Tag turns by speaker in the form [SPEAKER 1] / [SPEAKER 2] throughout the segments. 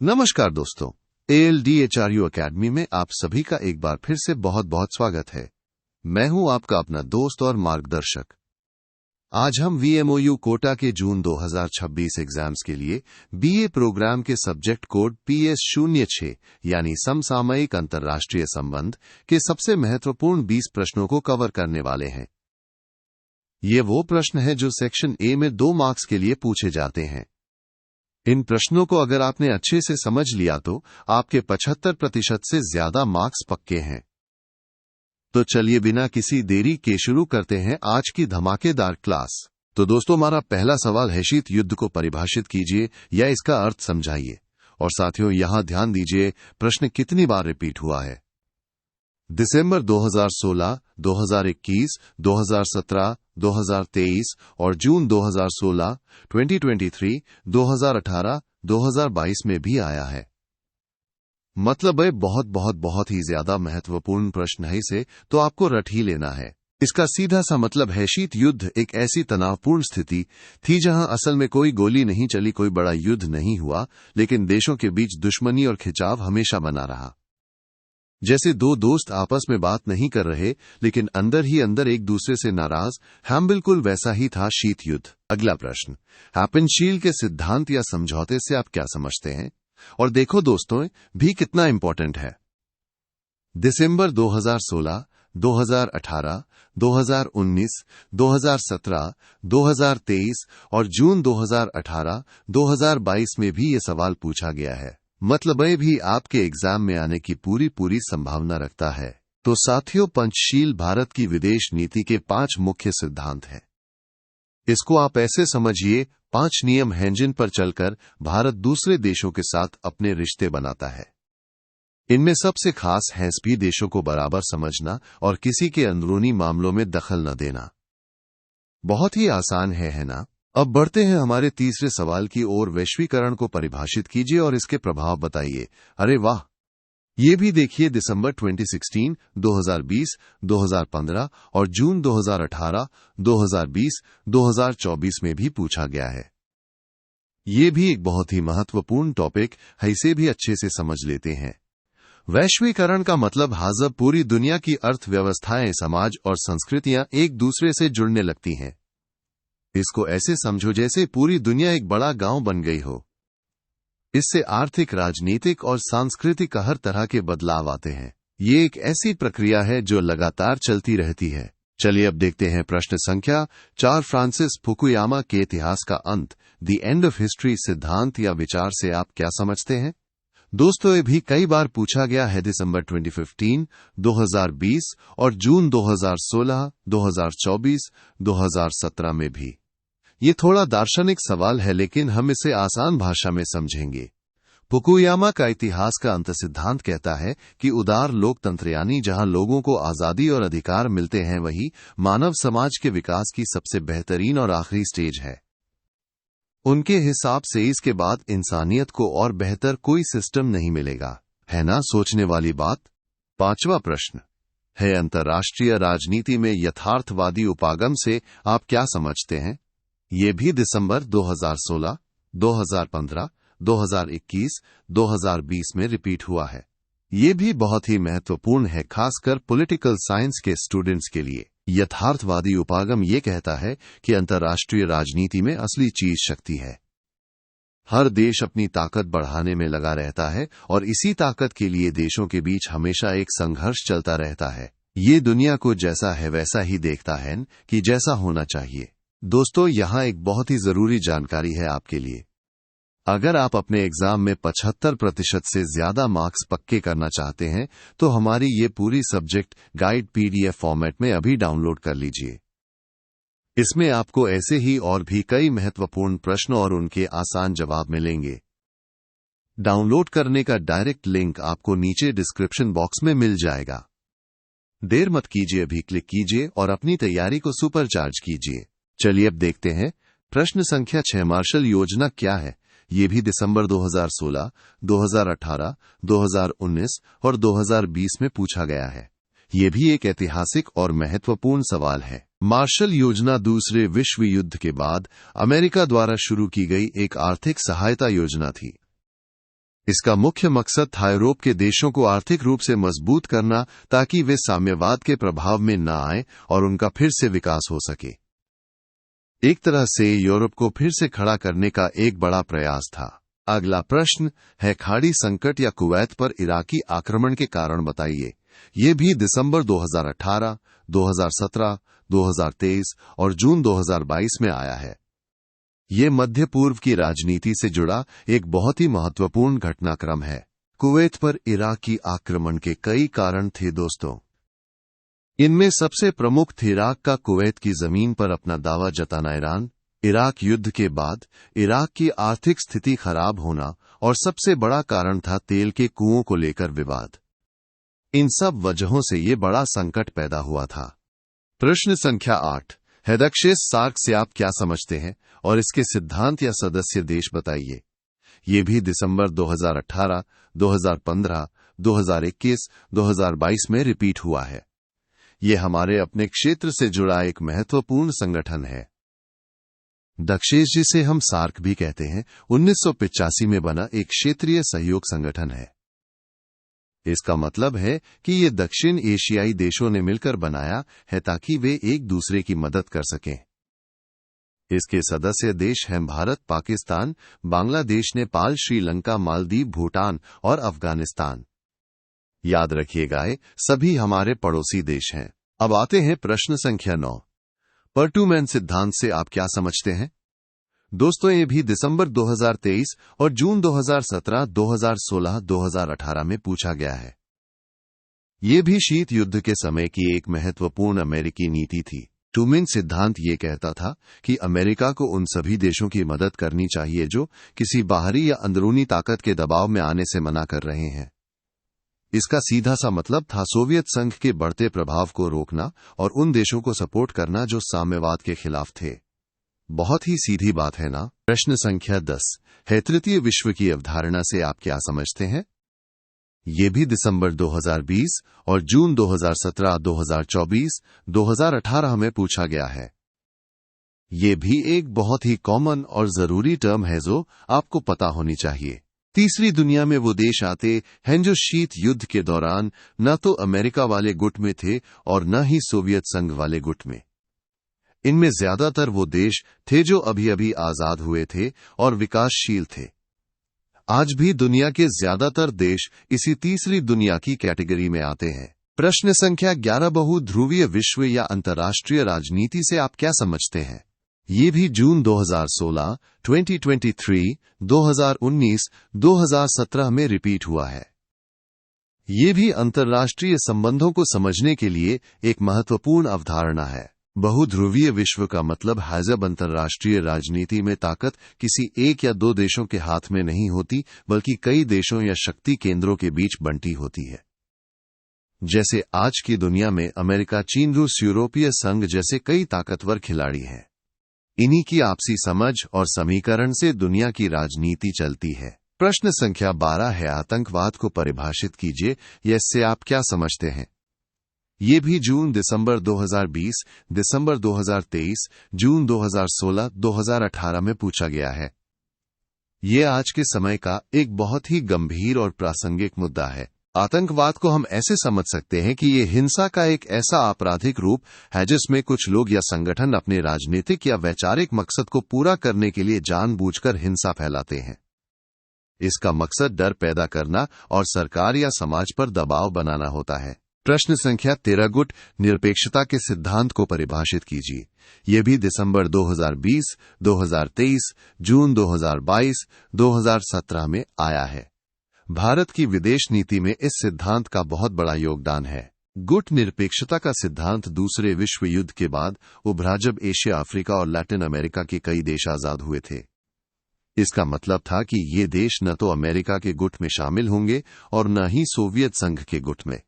[SPEAKER 1] नमस्कार दोस्तों, ALDHRU academy में आप सभी का एक बार फिर से बहुत बहुत स्वागत है। मैं हूं आपका अपना दोस्त और मार्गदर्शक। आज हम VMOU कोटा के जून 2026 एग्जाम्स के लिए BA प्रोग्राम के सब्जेक्ट कोड PS06 यानी समसामयिक अंतर्राष्ट्रीय संबंध के सबसे महत्वपूर्ण 20 प्रश्नों को कवर करने वाले हैं। ये वो प्रश्न है जो सेक्शन A में 2 मार्क्स के लिए पूछे जाते हैं। इन प्रश्नों को अगर आपने अच्छे से समझ लिया तो आपके 75% से ज्यादा मार्क्स पक्के हैं। तो चलिए बिना किसी देरी के शुरू करते हैं आज की धमाकेदार क्लास। तो दोस्तों, हमारा पहला सवाल है, शीत युद्ध को परिभाषित कीजिए या इसका अर्थ समझाइए। और साथियों, यहां ध्यान दीजिए, प्रश्न कितनी बार रिपीट हुआ है। दिसंबर 2016, 2021, 2017, 2023 और जून 2016, 2023, 2018, 2022 में भी आया है। मतलब है बहुत ही ज्यादा महत्वपूर्ण प्रश्न है, इसे तो आपको रट ही लेना है। इसका सीधा सा मतलब है, शीत युद्ध एक ऐसी तनावपूर्ण स्थिति थी जहां असल में कोई गोली नहीं चली, कोई बड़ा युद्ध नहीं हुआ, लेकिन देशों के बीच दुश्मनी और खिंचाव हमेशा बना रहा। जैसे दो दोस्त आपस में बात नहीं कर रहे लेकिन अंदर ही अंदर एक दूसरे से नाराज, हम बिल्कुल वैसा ही था शीत युद्ध। अगला प्रश्न, हैपेनशील्ड के सिद्धांत या समझौते से आप क्या समझते हैं? और देखो दोस्तों, भी कितना इंपॉर्टेंट है। दिसंबर 2016, 2018, 2019, 2017, 2023 और जून 2018, 2022 में भी ये सवाल पूछा गया है। मतलब ये भी आपके एग्जाम में आने की पूरी संभावना रखता है। तो साथियों, पंचशील भारत की विदेश नीति के 5 मुख्य सिद्धांत हैं। इसको आप ऐसे समझिए, 5 नियम हैं जिन पर चलकर भारत दूसरे देशों के साथ अपने रिश्ते बनाता है। इनमें सबसे खास है सभी देशों को बराबर समझना और किसी के अंदरूनी मामलों में दखल न देना। बहुत ही आसान है ना? अब बढ़ते हैं हमारे तीसरे सवाल की ओर। वैश्वीकरण को परिभाषित कीजिए और इसके प्रभाव बताइए। अरे वाह, ये भी देखिए, दिसंबर 2016, 2020, 2015 और जून 2018, 2020, 2024 में भी पूछा गया है। ये भी एक बहुत ही महत्वपूर्ण टॉपिक है, इसे भी अच्छे से समझ लेते हैं। वैश्वीकरण का मतलब जब पूरी दुनिया की अर्थव्यवस्थाएं, समाज और संस्कृतियां एक दूसरे से जुड़ने लगती हैं। इसको ऐसे समझो जैसे पूरी दुनिया एक बड़ा गांव बन गई हो। इससे आर्थिक, राजनीतिक और सांस्कृतिक हर तरह के बदलाव आते हैं। ये एक ऐसी प्रक्रिया है जो लगातार चलती रहती है। चलिए अब देखते हैं प्रश्न संख्या 4। फ्रांसिस फुकुयामा के इतिहास का अंत, द एंड ऑफ हिस्ट्री सिद्धांत या विचार से आप क्या समझते हैं? दोस्तों, ये भी कई बार पूछा गया है। दिसंबर 2015, 2020 और जून 2016, 2024, 2017 में भी। ये थोड़ा दार्शनिक सवाल है लेकिन हम इसे आसान भाषा में समझेंगे। फुकुयामा का इतिहास का अंत सिद्धांत कहता है कि उदार लोकतंत्र यानी जहां लोगों को आजादी और अधिकार मिलते हैं, वही मानव समाज के विकास की सबसे बेहतरीन और आखिरी स्टेज है। उनके हिसाब से इसके बाद इंसानियत को और बेहतर कोई सिस्टम नहीं मिलेगा। है ना सोचने वाली बात? 5वां प्रश्न है, अंतर्राष्ट्रीय राजनीति में यथार्थवादी उपागम से आप क्या समझते हैं? ये भी दिसंबर 2016, 2015, 2021, 2020 में रिपीट हुआ है। ये भी बहुत ही महत्वपूर्ण है, खासकर पॉलिटिकल साइंस के स्टूडेंट्स के लिए। यथार्थवादी उपागम ये कहता है कि अंतर्राष्ट्रीय राजनीति में असली चीज शक्ति है। हर देश अपनी ताकत बढ़ाने में लगा रहता है और इसी ताकत के लिए देशों के बीच हमेशा एक संघर्ष चलता रहता है। ये दुनिया को जैसा है वैसा ही देखता है कि जैसा होना चाहिए। दोस्तों, यहां एक बहुत ही जरूरी जानकारी है आपके लिए। अगर आप अपने एग्जाम में 75% से ज्यादा मार्क्स पक्के करना चाहते हैं तो हमारी ये पूरी सब्जेक्ट गाइड PDF फॉर्मेट में अभी डाउनलोड कर लीजिए। इसमें आपको ऐसे ही और भी कई महत्वपूर्ण प्रश्न और उनके आसान जवाब मिलेंगे। डाउनलोड करने का डायरेक्ट लिंक आपको नीचे डिस्क्रिप्शन बॉक्स में मिल जाएगा। देर मत कीजिए, अभी क्लिक कीजिए और अपनी तैयारी को सुपरचार्ज कीजिए। चलिए अब देखते हैं प्रश्न संख्या 6। मार्शल योजना क्या है? ये भी दिसंबर 2016, 2018, 2019 और 2020 में पूछा गया है। ये भी एक ऐतिहासिक और महत्वपूर्ण सवाल है। मार्शल योजना दूसरे विश्व युद्ध के बाद अमेरिका द्वारा शुरू की गई एक आर्थिक सहायता योजना थी। इसका मुख्य मकसद था यूरोप के देशों को आर्थिक रूप से मजबूत करना ताकि वे साम्यवाद के प्रभाव में न आए और उनका फिर से विकास हो सके। एक तरह से यूरोप को फिर से खड़ा करने का एक बड़ा प्रयास था। अगला प्रश्न है खाड़ी संकट या कुवैत पर इराकी आक्रमण के कारण बताइए। ये भी दिसंबर 2018, 2017, 2023 और जून 2022 में आया है। ये मध्य पूर्व की राजनीति से जुड़ा एक बहुत ही महत्वपूर्ण घटनाक्रम है। कुवैत पर इराकी आक्रमण के कई कारण थे दोस्तों। इनमें सबसे प्रमुख थे इराक का कुवैत की जमीन पर अपना दावा जताना, इराक युद्ध के बाद इराक की आर्थिक स्थिति खराब होना और सबसे बड़ा कारण था तेल के कुओं को लेकर विवाद। इन सब वजहों से ये बड़ा संकट पैदा हुआ था। प्रश्न संख्या 8 है दक्षिण सार्क से आप क्या समझते हैं और इसके सिद्धांत या सदस्य देश बताइए। ये भी दिसंबर 2018, 2015, 2021, 2022 में रिपीट हुआ है। ये हमारे अपने क्षेत्र से जुड़ा एक महत्वपूर्ण संगठन है। दक्षेश, जिसे हम सार्क भी कहते हैं, 1985 में बना एक क्षेत्रीय सहयोग संगठन है। इसका मतलब है कि ये दक्षिण एशियाई देशों ने मिलकर बनाया है ताकि वे एक दूसरे की मदद कर सकें। इसके सदस्य देश हैं भारत, पाकिस्तान, बांग्लादेश, नेपाल, श्रीलंका, मालदीव, भूटान और अफगानिस्तान। याद रखिएगा, ये सभी हमारे पड़ोसी देश हैं। अब आते हैं प्रश्न संख्या 9 पर टू मैन सिद्धांत से आप क्या समझते हैं। दोस्तों, ये भी दिसंबर 2023 और जून 2017, 2016, 2018 में पूछा गया है। ये भी शीत युद्ध के समय की एक महत्वपूर्ण अमेरिकी नीति थी। टू मैन सिद्धांत ये कहता था कि अमेरिका को उन सभी देशों की मदद करनी चाहिए जो किसी बाहरी या अंदरूनी ताकत के दबाव में आने से मना कर रहे हैं। इसका सीधा सा मतलब था सोवियत संघ के बढ़ते प्रभाव को रोकना और उन देशों को सपोर्ट करना जो साम्यवाद के खिलाफ थे। बहुत ही सीधी बात है ना। प्रश्न संख्या 10 है तृतीय विश्व की अवधारणा से आप क्या समझते हैं। ये भी दिसंबर 2020 और जून 2017, 2024, 2018 में पूछा गया है। ये भी एक बहुत ही कॉमन और जरूरी टर्म है जो आपको पता होनी चाहिए। तीसरी दुनिया में वो देश आते हैं जो शीत युद्ध के दौरान न तो अमेरिका वाले गुट में थे और न ही सोवियत संघ वाले गुट में। इनमें ज्यादातर वो देश थे जो अभी अभी आजाद हुए थे और विकासशील थे। आज भी दुनिया के ज्यादातर देश इसी तीसरी दुनिया की कैटेगरी में आते हैं। प्रश्न संख्या 11 बहुध्रुवीय विश्व या अंतर्राष्ट्रीय राजनीति से आप क्या समझते हैं। ये भी जून 2016, 2023, 2019, 2017 में रिपीट हुआ है। ये भी अंतर्राष्ट्रीय संबंधों को समझने के लिए एक महत्वपूर्ण अवधारणा है। बहुध्रुवीय विश्व का मतलब है जब अंतर्राष्ट्रीय राजनीति में ताकत किसी एक या दो देशों के हाथ में नहीं होती बल्कि कई देशों या शक्ति केंद्रों के बीच बंटी होती है। जैसे आज की दुनिया में अमेरिका, चीन, रूस, यूरोपीय संघ जैसे कई ताकतवर खिलाड़ी हैं। इन्हीं की आपसी समझ और समीकरण से दुनिया की राजनीति चलती है। प्रश्न संख्या 12 है आतंकवाद को परिभाषित कीजिए या इससे आप क्या समझते हैं। ये भी जून, दिसंबर 2020, दिसंबर 2023, जून 2016, 2018 में पूछा गया है। ये आज के समय का एक बहुत ही गंभीर और प्रासंगिक मुद्दा है। आतंकवाद को हम ऐसे समझ सकते हैं कि ये हिंसा का एक ऐसा आपराधिक रूप है जिसमें कुछ लोग या संगठन अपने राजनीतिक या वैचारिक मकसद को पूरा करने के लिए जानबूझकर हिंसा फैलाते हैं। इसका मकसद डर पैदा करना और सरकार या समाज पर दबाव बनाना होता है। प्रश्न संख्या 13 गुट निरपेक्षता के सिद्धांत को परिभाषित कीजिए। यह भी दिसंबर 2020, 2023, जून 2022, 2017 में आया है। भारत की विदेश नीति में इस सिद्धांत का बहुत बड़ा योगदान है। गुट निरपेक्षता का सिद्धांत दूसरे विश्व युद्ध के बाद उभरा जब एशिया, अफ्रीका और लैटिन अमेरिका के कई देश आजाद हुए थे। इसका मतलब था कि ये देश न तो अमेरिका के गुट में शामिल होंगे और न ही सोवियत संघ के गुट में।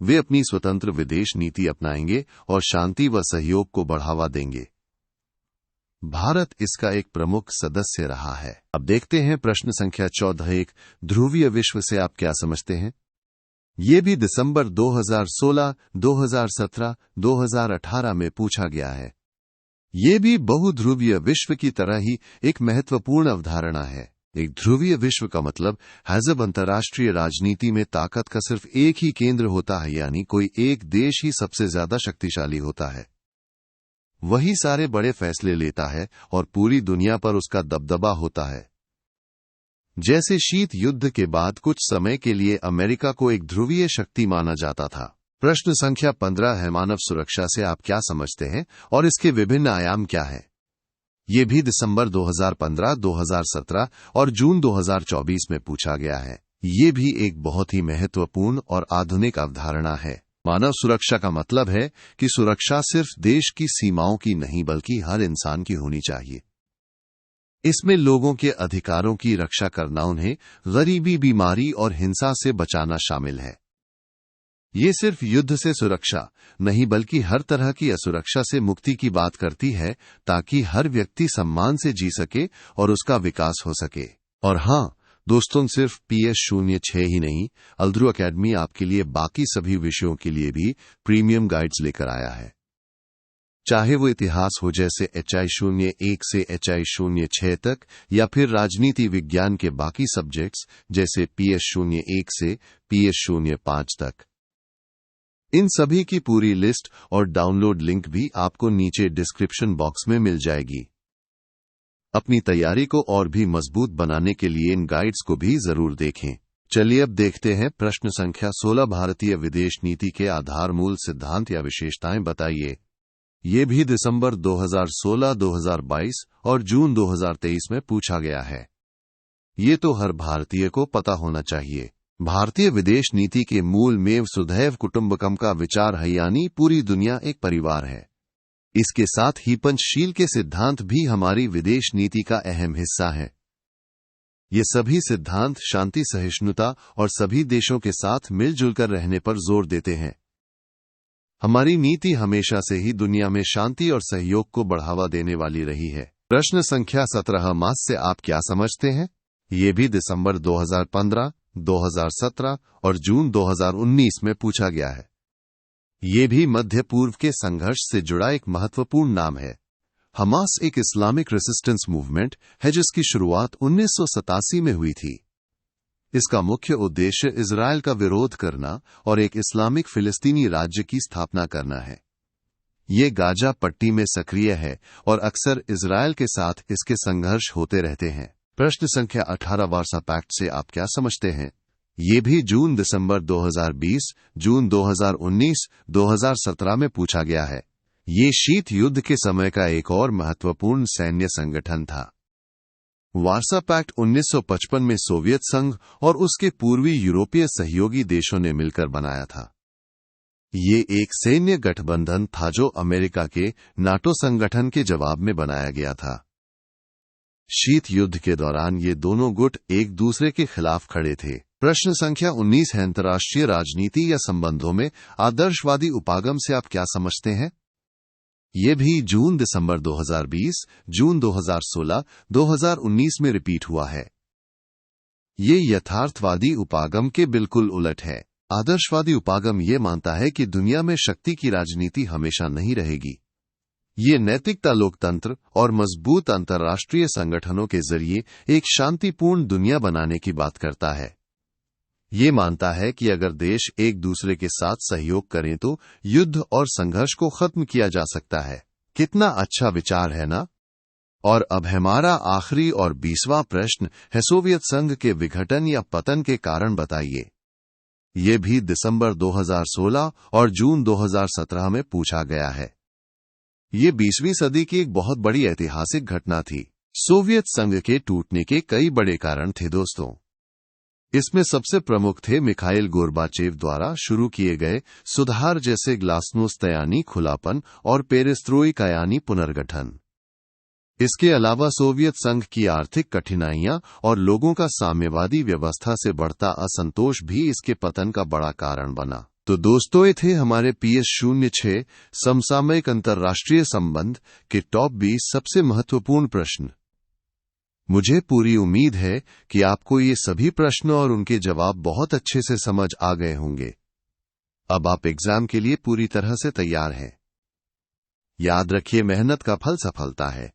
[SPEAKER 1] वे अपनी स्वतंत्र विदेश नीति अपनाएंगे और शांति व सहयोग को बढ़ावा देंगे। भारत इसका एक प्रमुख सदस्य रहा है। अब देखते हैं प्रश्न संख्या 14 एक ध्रुवीय विश्व से आप क्या समझते हैं। ये भी दिसंबर 2016, 2017, 2018 में पूछा गया है। ये भी बहुध्रुवीय विश्व की तरह ही एक महत्वपूर्ण अवधारणा है। एक ध्रुवीय विश्व का मतलब हैजब अंतर्राष्ट्रीय राजनीति में ताकत का सिर्फ एक ही केंद्र होता है, यानी कोई एक देश ही सबसे ज्यादा शक्तिशाली होता है, वही सारे बड़े फैसले लेता है और पूरी दुनिया पर उसका दबदबा होता है। जैसे शीत युद्ध के बाद कुछ समय के लिए अमेरिका को एक ध्रुवीय शक्ति माना जाता था। प्रश्न संख्या 15 है, मानव सुरक्षा से आप क्या समझते हैं और इसके विभिन्न आयाम क्या हैं? ये भी दिसंबर 2015, 2017 और जून 2024 में पूछा गया है। ये भी एक बहुत ही महत्वपूर्ण और आधुनिक अवधारणा है। मानव सुरक्षा का मतलब है कि सुरक्षा सिर्फ देश की सीमाओं की नहीं बल्कि हर इंसान की होनी चाहिए। इसमें लोगों के अधिकारों की रक्षा करना, उन्हें गरीबी, बीमारी और हिंसा से बचाना शामिल है। ये सिर्फ युद्ध से सुरक्षा नहीं बल्कि हर तरह की असुरक्षा से मुक्ति की बात करती है, ताकि हर व्यक्ति सम्मान से जी सके और उसका विकास हो सके। और हां दोस्तों, सिर्फ PS06 ही नहीं, अल्द्रू एकेडमी आपके लिए बाकी सभी विषयों के लिए भी प्रीमियम गाइड्स लेकर आया है। चाहे वो इतिहास हो जैसे HI01 से HI06 तक, या फिर राजनीति विज्ञान के बाकी सब्जेक्ट्स जैसे PS01 से PS05 तक। इन सभी की पूरी लिस्ट और डाउनलोड लिंक भी आपको नीचे डिस्क्रिप्शन बॉक्स में मिल जाएगी। अपनी तैयारी को और भी मजबूत बनाने के लिए इन गाइड्स को भी जरूर देखें। चलिए अब देखते हैं प्रश्न संख्या 16, भारतीय विदेश नीति के आधार मूल सिद्धांत या विशेषताएं बताइए। ये भी दिसंबर 2016, 2022 और जून 2023 में पूछा गया है। ये तो हर भारतीय को पता होना चाहिए। भारतीय विदेश नीति के मूल में वसुधैव कुटुंबकम का विचार है, यानी पूरी दुनिया एक परिवार है। इसके साथ ही पंचशील के सिद्धांत भी हमारी विदेश नीति का अहम हिस्सा है। ये सभी सिद्धांत शांति, सहिष्णुता और सभी देशों के साथ मिलजुल कर रहने पर जोर देते हैं। हमारी नीति हमेशा से ही दुनिया में शांति और सहयोग को बढ़ावा देने वाली रही है। प्रश्न संख्या 17, मास से आप क्या समझते हैं? ये भी दिसंबर 2015, 2017 और जून 2019 में पूछा गया है। ये भी मध्य पूर्व के संघर्ष से जुड़ा एक महत्वपूर्ण नाम है। हमास एक इस्लामिक रेसिस्टेंस मूवमेंट है जिसकी शुरुआत 1987 में हुई थी। इसका मुख्य उद्देश्य इजरायल का विरोध करना और एक इस्लामिक फिलिस्तीनी राज्य की स्थापना करना है। ये गाजा पट्टी में सक्रिय है और अक्सर इजरायल के साथ इसके संघर्ष होते रहते हैं। प्रश्न संख्या 18, वार्सा पैक्ट से आप क्या समझते हैं? ये भी जून दिसंबर 2020, जून 2019, 2017 में पूछा गया है। ये शीत युद्ध के समय का एक और महत्वपूर्ण सैन्य संगठन था। वार्सा पैक्ट 1955 में सोवियत संघ और उसके पूर्वी यूरोपीय सहयोगी देशों ने मिलकर बनाया था। ये एक सैन्य गठबंधन था जो अमेरिका के नाटो संगठन के जवाब में बनाया गया था। शीत युद्ध के दौरान ये दोनों गुट एक दूसरे के खिलाफ खड़े थे। प्रश्न संख्या 19 है, अंतर्राष्ट्रीय राजनीति या संबंधों में आदर्शवादी उपागम से आप क्या समझते हैं? ये भी जून दिसंबर 2020, जून 2016, 2019 में रिपीट हुआ है। ये यथार्थवादी उपागम के बिल्कुल उलट है। आदर्शवादी उपागम ये मानता है कि दुनिया में शक्ति की राजनीति हमेशा नहीं रहेगी। ये नैतिकता, लोकतंत्र और मजबूत अंतर्राष्ट्रीय संगठनों के जरिए एक शांतिपूर्ण दुनिया बनाने की बात करता है। ये मानता है कि अगर देश एक दूसरे के साथ सहयोग करें तो युद्ध और संघर्ष को खत्म किया जा सकता है। कितना अच्छा विचार है ना? और अब हमारा आखिरी और 20वां प्रश्न है, सोवियत संघ के विघटन या पतन के कारण बताइए। ये भी दिसंबर 2016 और जून 2017 में पूछा गया है। ये 20वीं सदी की एक बहुत बड़ी ऐतिहासिक घटना थी। सोवियत संघ के टूटने के कई बड़े कारण थे दोस्तों। इसमें सबसे प्रमुख थे मिखाइल गोर्बाचेव द्वारा शुरू किए गए सुधार जैसे ग्लासनोस्त यानी खुलापन और पेरेस्त्रोइका यानी पुनर्गठन। इसके अलावा सोवियत संघ की आर्थिक कठिनाइयां और लोगों का साम्यवादी व्यवस्था से बढ़ता असंतोष भी इसके पतन का बड़ा कारण बना। तो दोस्तों, ये थे हमारे PS06 समसामयिक अंतर्राष्ट्रीय संबंध के टॉप 20 सबसे महत्वपूर्ण प्रश्न। मुझे पूरी उम्मीद है कि आपको ये सभी प्रश्न और उनके जवाब बहुत अच्छे से समझ आ गए होंगे। अब आप एग्जाम के लिए पूरी तरह से तैयार हैं। याद रखिए, मेहनत का फल सफलता है।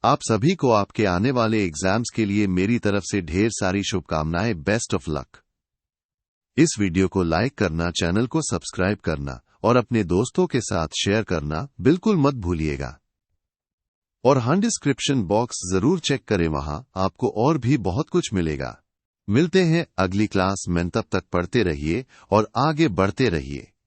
[SPEAKER 1] आप सभी को आपके आने वाले एग्जाम्स के लिए मेरी तरफ से ढेर सारी शुभकामनाएं। Best of luck. इस वीडियो को लाइक करना, चैनल को सब्सक्राइब करना और अपने दोस्तों के साथ शेयर करना बिल्कुल मत भूलिएगा। और हाँ, डिस्क्रिप्शन बॉक्स जरूर चेक करें, वहां आपको और भी बहुत कुछ मिलेगा। मिलते हैं अगली क्लास में, तब तक पढ़ते रहिए और आगे बढ़ते रहिए।